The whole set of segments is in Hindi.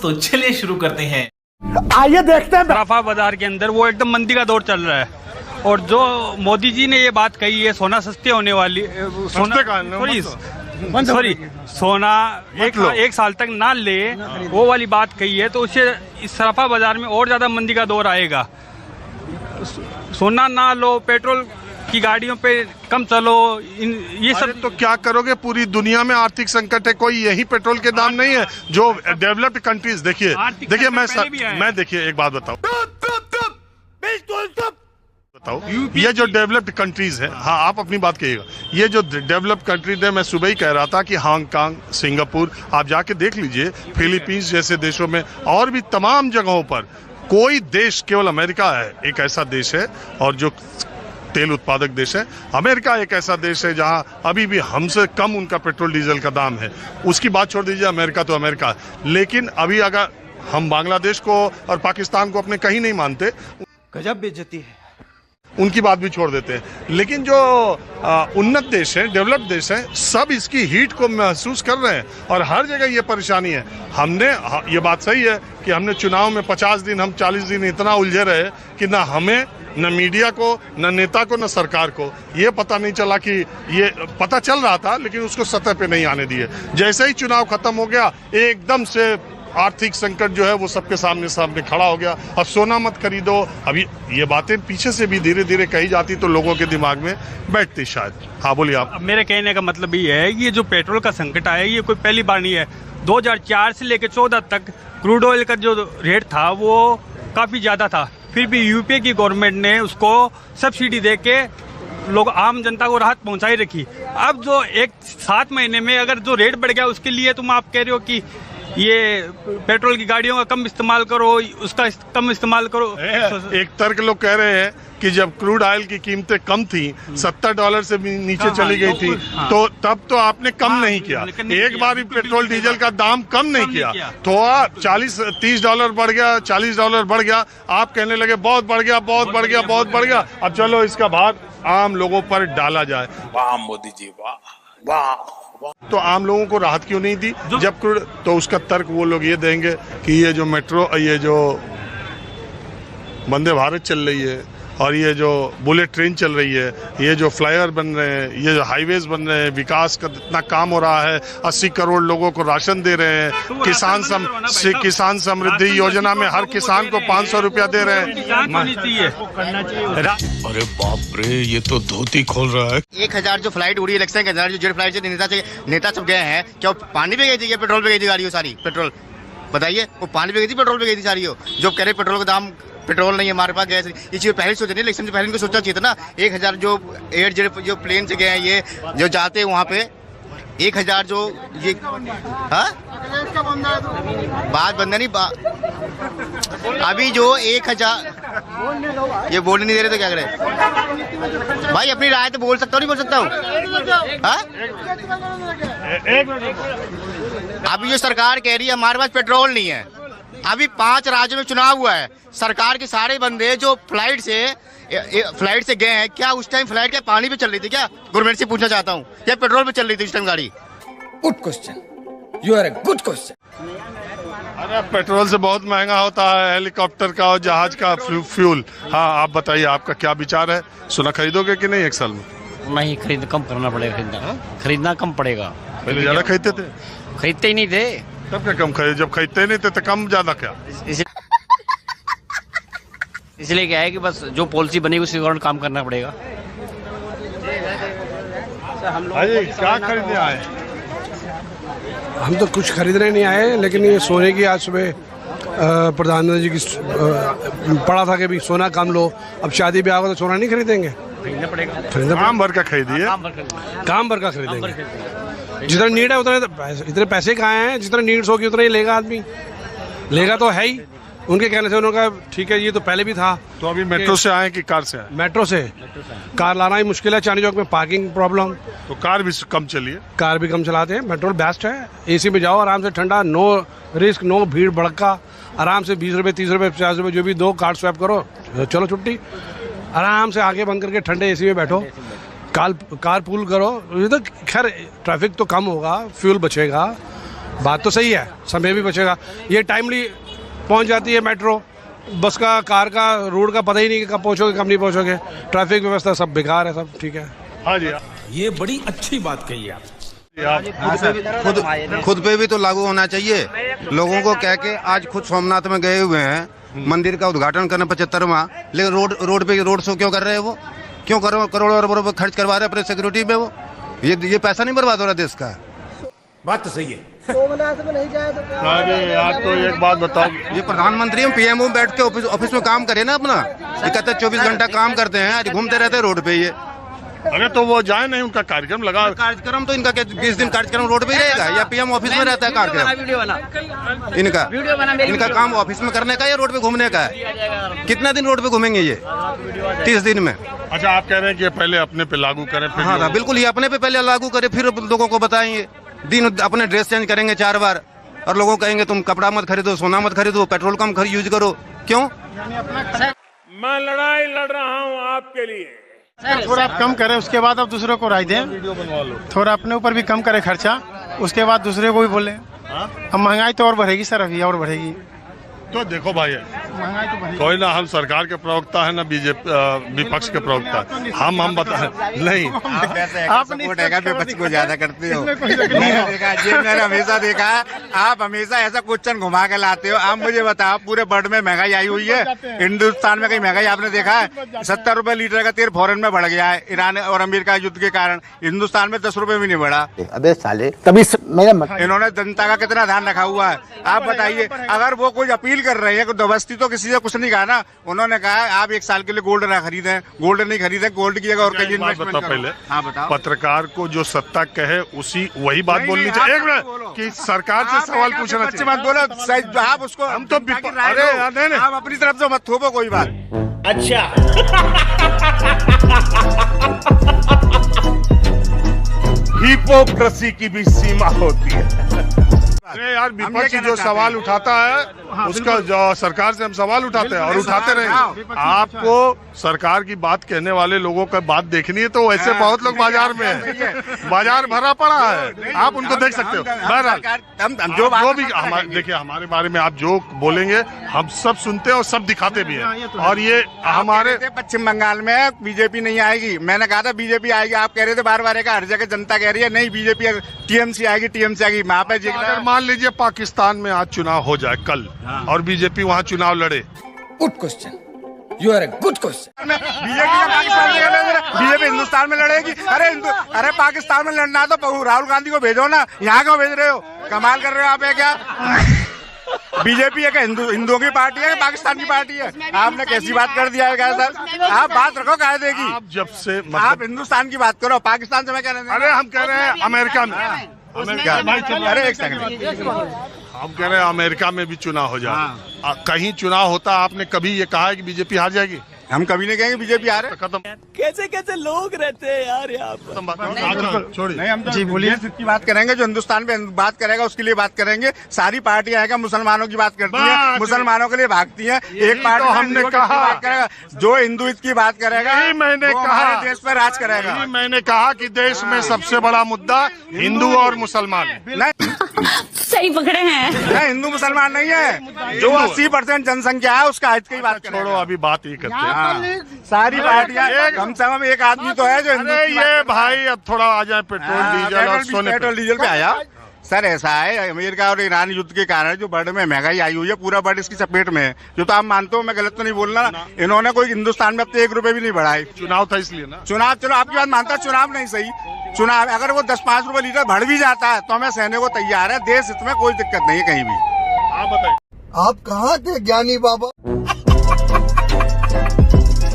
तो चलिए शुरू करते हैं। आइए देखते हैं। सराफा बाजार के अंदर वो एकदम मंदी का दौर चल रहा है और जो मोदी जी ने ये बात कही है सोना सस्ते होने वाली सोना एक साल तक ना ले वो वाली बात कही है, तो उससे इस सराफा बाजार में और ज्यादा मंदी का दौर आएगा। सोना ना लो, पेट्रोल की गाड़ियों पे कम चलो, ये सब तो क्या करोगे? पूरी दुनिया में आर्थिक संकट है, कोई यही पेट्रोल के दाम नहीं है जो डेवलप्ड कंट्रीज। देखिए मैं देखिए एक बात बताओ, ये जो डेवलप्ड कंट्रीज है, हाँ आप अपनी बात कहिएगा, ये जो डेवलप्ड कंट्रीज है, मैं सुबह ही कह रहा था कि हांगकांग, सिंगापुर, आप जाके देख लीजिए, फिलीपींस जैसे देशों में और भी तमाम जगहों पर, कोई देश, केवल अमेरिका है एक ऐसा देश है और जो तेल उत्पादक देश है, अमेरिका एक ऐसा देश है जहां अभी भी हमसे कम उनका पेट्रोल डीजल का दाम है। उसकी बात छोड़ दीजिए, अमेरिका तो अमेरिका, लेकिन अभी अगर हम बांग्लादेश को और पाकिस्तान को अपने कहीं नहीं मानते, गजब बेइज्जती है, उनकी बात भी छोड़ देते हैं, लेकिन जो उन्नत देश हैं, डेवलप्ड देश हैं, सब इसकी हीट को महसूस कर रहे हैं और हर जगह ये परेशानी है। हमने, ये बात सही है कि हमने चुनाव में 50 दिन, हम 40 दिन इतना उलझे रहे कि ना हमें, न मीडिया को, न नेता को, न सरकार को ये पता नहीं चला कि ये पता चल रहा था, लेकिन उसको सतह पे नहीं आने दिए। जैसे ही चुनाव खत्म हो गया, एकदम से आर्थिक संकट जो है वो सबके सामने खड़ा हो गया। अब सोना मत खरीदो, अभी ये बातें पीछे से भी धीरे धीरे कही जाती तो लोगों के दिमाग में बैठती शायद। हाँ बोलिए आप। मेरे कहने का मतलब ये है कि ये जो पेट्रोल का संकट आया ये कोई पहली बार नहीं है। 2004 से लेकर 14 तक क्रूड ऑयल का जो रेट था वो काफ़ी ज़्यादा था, फिर भी यूपीए की गवर्नमेंट ने उसको सब्सिडी दे के लोग, आम जनता को राहत पहुंचाई रखी। अब जो 7 महीने में अगर जो रेट बढ़ गया, उसके लिए तुम आप कह रहे हो कि ये पेट्रोल की गाड़ियों का कम इस्तेमाल करो, उसका कम इस्तेमाल करो। एक तर्क लोग कह रहे हैं कि जब क्रूड ऑयल की कीमतें कम थी, $70 से नीचे चली गई थी, तो तब तो आपने कम नहीं किया, एक बार भी पेट्रोल डीजल का दाम कम नहीं किया, तो 30 डॉलर बढ़ गया, $40 बढ़ गया, आप कहने लगे बहुत बढ़ गया, बहुत बढ़ गया, बहुत बढ़ गया। अब चलो इसका भार आम लोगों पर डाला जाए। वाह मोदी जी, वाह वाह। तो आम लोगों को राहत क्यों नहीं दी जब क्रूड? तो उसका तर्क वो लोग ये देंगे कि ये जो मेट्रो, ये जो वंदे भारत चल रही है और ये जो बुलेट ट्रेन चल रही है, ये जो फ्लाईओवर बन रहे हैं, ये जो हाईवेज बन रहे हैं, विकास का इतना काम हो रहा है, 80 करोड़ लोगों को राशन दे रहे हैं, किसान समृद्धि योजना में हर किसान को 500 रुपया दे रहे हैं। अरे बाप रे, ये तो धोती खोल रहा है। 1000 जो फ्लाइट उड़ी इलेक्शन के अंदर, जो जेट फ्लाइट से नेता सब गए हैं, क्या पानी पे गई थी या पेट्रोल पे गई थी गाड़ियों सारी? पेट्रोल बताइए, वो पानी पे गई थी, पेट्रोल पे गई थी सारी? हो जो कह रहे पेट्रोल का दाम, पेट्रोल नहीं है हमारे पास, गैस, ये चीज़ पहले सोचनी, इलेक्शन से पहले इनको सोचना चाहिए था ना। 1000 जो एयर जेट जो प्लेन से गए हैं, ये जो जाते हैं वहाँ पे 1000 जो ये, हाँ बात बंदा नहीं अभी जो 1000 ये बोलने नहीं दे रहे तो क्या करें भाई? अपनी राय तो बोल सकता हूँ, नहीं बोल सकता हूँ? अभी जो सरकार कह रही है हमारे पास पेट्रोल नहीं है, अभी 5 राज्यों में चुनाव हुआ है, सरकार के सारे बंदे जो फ्लाइट से गए हैं, क्या उस टाइम फ्लाइट क्या पानी पे चल रही थी? क्या गवर्नमेंट से पूछना चाहता हूँ, क्या पेट्रोल पे चल रही थी उस टाइम गाड़ी? Good question, you are a good question. अरे पेट्रोल से बहुत महंगा होता है हेलीकॉप्टर का और जहाज का फ्यूल। हाँ आप बताइए, आपका क्या विचार है? सोना खरीदोगे कि नहीं एक साल में? नहीं, खरीद कम करना पड़ेगा, खरीदना कम पड़ेगा। पहले ज्यादा खरीदते थे? खरीदते ही नहीं थे। तब क्या कम खरीद? जब खरीदते नहीं थे तो कम ज्यादा क्या? इसलिए क्या है कि बस जो पॉलिसी बनेगी उसी कारण काम करना पड़ेगा। क्या खरीदने आए? हम तो कुछ खरीदने नहीं आए, लेकिन ये सोने की आज सुबह प्रधानमंत्री जी की पढ़ा था कि भी सोना कम लो, अब शादी ब्याह होगा तो सोना नहीं खरीदेंगे, खरीदना पड़ेगा। काम भर का खरीदिए, काम भर का खरीदेंगे। जितना नीड है उतना, इतने पैसे कहाँ हैं, जितना नीड्स होगी उतना ही लेगा आदमी, लेगा तो है ही। उनके कहने से उन्होंने कहा ठीक है, ये तो पहले भी था। तो अभी मेट्रो से आए कि कार से आए? मेट्रो से। कार लाना ही मुश्किल है, चांदनी चौक में पार्किंग प्रॉब्लम, तो कार भी कम चलिए। कार भी कम चलाते हैं, मेट्रो बेस्ट है। एसी में जाओ आराम से, ठंडा, नो रिस्क, नो भीड़ भड़का, आराम से 20 रुपये 30 रुपये 50 रुपये जो भी दो, कार्ड स्वैप करो, चलो छुट्टी, आराम से आगे बंद करके ठंडे एसी में बैठो, कार पूल करो। ये तो खैर ट्रैफिक तो कम होगा, फ्यूल बचेगा, बात तो सही है, समय भी बचेगा। ये टाइमली पहुंच जाती है मेट्रो, बस का, कार का, रोड का पता ही नहीं कि कब पहुंचोगे कब नहीं पहुंचोगे। ट्रैफिक व्यवस्था सब बेकार है, सब ठीक है। हाँ जी, ये बड़ी अच्छी बात कही आप। खुद पे भी तो लागू होना चाहिए। लोगों को कह के आज खुद सोमनाथ में गए हुए हैं मंदिर का उद्घाटन करने 75वां, लेकिन रोड शो क्यों कर रहे हैं? वो क्यों करोड़ों अरबों खर्च करवा रहे हैं अपने सिक्योरिटी में? वो ये पैसा नहीं बर्बाद हो रहा देश का? बात तो सही है। आप तो एक बात बताओ, ये प्रधानमंत्री हम पीएमओ बैठ के ऑफिस में काम करे ना अपना, ये कहते हैं 24 घंटा काम करते हैं, आज घूमते रहते हैं रोड पे। ये अरे तो वो जाए नहीं, उनका कार्यक्रम लगा। कार्यक्रम तो इनका 20 दिन कार्यक्रम रोड पे ही रहेगा या पीएम ऑफिस में रहता है कार्यक्रम? इनका काम ऑफिस में करने का या रोड पे घूमने का है? कितना दिन रोड पे घूमेंगे ये 30 दिन में? अच्छा, आप कह रहे हैं कि पहले अपने पे लागू करें फिर? हाँ, बिल्कुल, ये अपने पे पहले लागू करे, फिर लोगों को बताएंगे। दिन अपने ड्रेस चेंज करेंगे 4 बार और लोगों को कहेंगे तुम कपड़ा मत खरीदो, सोना मत खरीदो, पेट्रोल कम यूज करो। क्यों? मैं लड़ाई लड़ रहा हूँ आपके लिए। थोड़ा आप कम करें, उसके बाद आप दूसरों को राय दें। थोड़ा अपने ऊपर भी कम करें खर्चा, उसके बाद दूसरे को भी बोलें। अब महंगाई तो और बढ़ेगी सर, अभी और बढ़ेगी। तो देखो भाई, महंगाई तो बढ़ेगी। कोई ना, हम सरकार के प्रवक्ता है ना बीजेपी विपक्ष के प्रवक्ता, हम बता नहीं। आप विपक्ष को ज्यादा करते हो। मैंने हमेशा देखा है, आप हमेशा ऐसा क्वेश्चन घुमा के लाते हो। आप मुझे बताओ, पूरे वर्ल्ड में महंगाई आई हुई है, हिंदुस्तान में कहीं महंगाई आपने देखा है? 70 रुपए लीटर का तेल फॉरेन में बढ़ गया है ईरान और अमेरिका युद्ध के कारण। हिंदुस्तान में 10 रुपए भी नहीं बढ़ा। अबे साले, तभी इन्होंने जनता का कितना ध्यान रखा हुआ है। आप बताइए, अगर वो कोई अपील कर रहे हैं, जबरदस्ती तो किसी से कुछ नहीं कहा ना। उन्होंने कहा आप 1 साल के लिए गोल्ड ना खरीदें, गोल्ड नहीं खरीदें, गोल्ड की जगह और कहीं इन्वेस्टमेंट करो। पहले हाँ बताओ। पत्रकार को जो सत्ता कहे वही बात बोलनी चाहिए। एक मिनट, कि सरकार से सवाल पूछना चाहिए। मत बोलो आप उसको, हम तो अरे आप अपनी तरफ से मत थोपो कोई बात। अच्छा। हिपोक्रेसी की भी सीमा होती है। अरे यार, विपक्ष जो सवाल उठाता है उसका जो सरकार से हम सवाल उठाते हैं और उठाते रहेंगे। आपको सरकार की बात कहने वाले लोगों का बात देखनी है तो वैसे बहुत लोग बाजार में है, बाजार भरा पड़ा है, आप उनको देख सकते हो। बहरहाल जो भी देखिए, हमारे बारे में आप जो बोलेंगे हम सब सुनते हैं और सब दिखाते भी हैं। और ये हमारे पश्चिम बंगाल में बीजेपी नहीं आएगी, मैंने कहा था बीजेपी आएगी। आप कह रहे थे बार बार, हर जगह जनता कह रही है नहीं बीजेपी टीएमसी आएगी, टीएमसी आएगी। वहाँ पे अगर मान लीजिए पाकिस्तान में आज चुनाव हो जाए कल और बीजेपी वहाँ चुनाव लड़े, good question, you are a good question. BJP Hindustan में लड़ेगी? अरे पाकिस्तान में लड़ना तो राहुल गांधी को भेजो ना, यहाँ क्यों भेज रहे हो? कमाल कर रहे हो आप। क्या बीजेपी एक हिंदुओं की पार्टी है, पाकिस्तान की पार्टी है? आपने कैसी बात कर दिया है सर? आप बात रखो कायदे की। आप जब से आप हिंदुस्तान की बात करो, पाकिस्तान से मैं कह रहे हैं। अरे हम कह रहे हैं अमेरिका में, अरे एक सेकंड, हम कह रहे हैं अमेरिका में भी चुनाव हो जाए। कहीं चुनाव होता आपने कभी ये कहा है कि बीजेपी हार जाएगी? हम कभी नहीं कहेंगे बीजेपी हारे। खत्म। कैसे कैसे लोग रहते हैं यार यहाँ पर। छोड़िए, नहीं, हम जी बोलिए की बात करेंगे, जो हिंदुस्तान पे बात करेगा उसके लिए बात करेंगे। सारी पार्टियां आएगा मुसलमानों की बात करती है, मुसलमानों के लिए भागती है। एक पार्टी तो हमने कहा, जो हिंदुत्व की बात करेगा मैंने कहा देश पर राज करेगा। मैंने कहा कि देश में सबसे बड़ा मुद्दा हिंदू और मुसलमान है। सही पकड़े हैं। नहीं, हिंदू मुसलमान नहीं है, जो 80% जनसंख्या है उसका हित की बात छोड़ो, अभी बात ही करते हैं। सारी पार्टियां, कम से कम एक आदमी तो है जो हिंदू की बात ये भाई अब थोड़ा आ जाए पेट्रोल डीजल और सोने पे। पेट्रोल डीजल पे आया। सर ऐसा है, अमेरिका और ईरान युद्ध के कारण जो वर्ल्ड में महंगाई आई हुई है, पूरा वर्ल्ड इसकी चपेट में है। जो तो आप मानते हो, मैं गलत तो नहीं बोल रहा। इन्होंने कोई हिंदुस्तान में अब तो 1 रुपए भी नहीं बढ़ाई। चुनाव था इसलिए ना। चुनाव, चलो आपकी बात मानता, चुनाव नहीं सही। चुनाव अगर वो 10-5 रुपए लीटर बढ़ भी जाता है तो हमें सहने को तैयार है। देश हित में कोई दिक्कत नहीं है कहीं भी। आप बताइए, आप कहाँ थे ज्ञानी बाबा?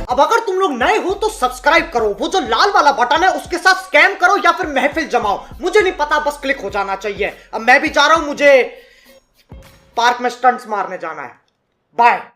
अब अगर तुम लोग नए हो तो सब्सक्राइब करो, वो जो लाल वाला बटन है उसके साथ स्कैम करो या फिर महफिल जमाओ, मुझे नहीं पता, बस क्लिक हो जाना चाहिए। अब मैं भी जा रहा हूं, मुझे पार्क में स्टंट्स मारने जाना है। बाय।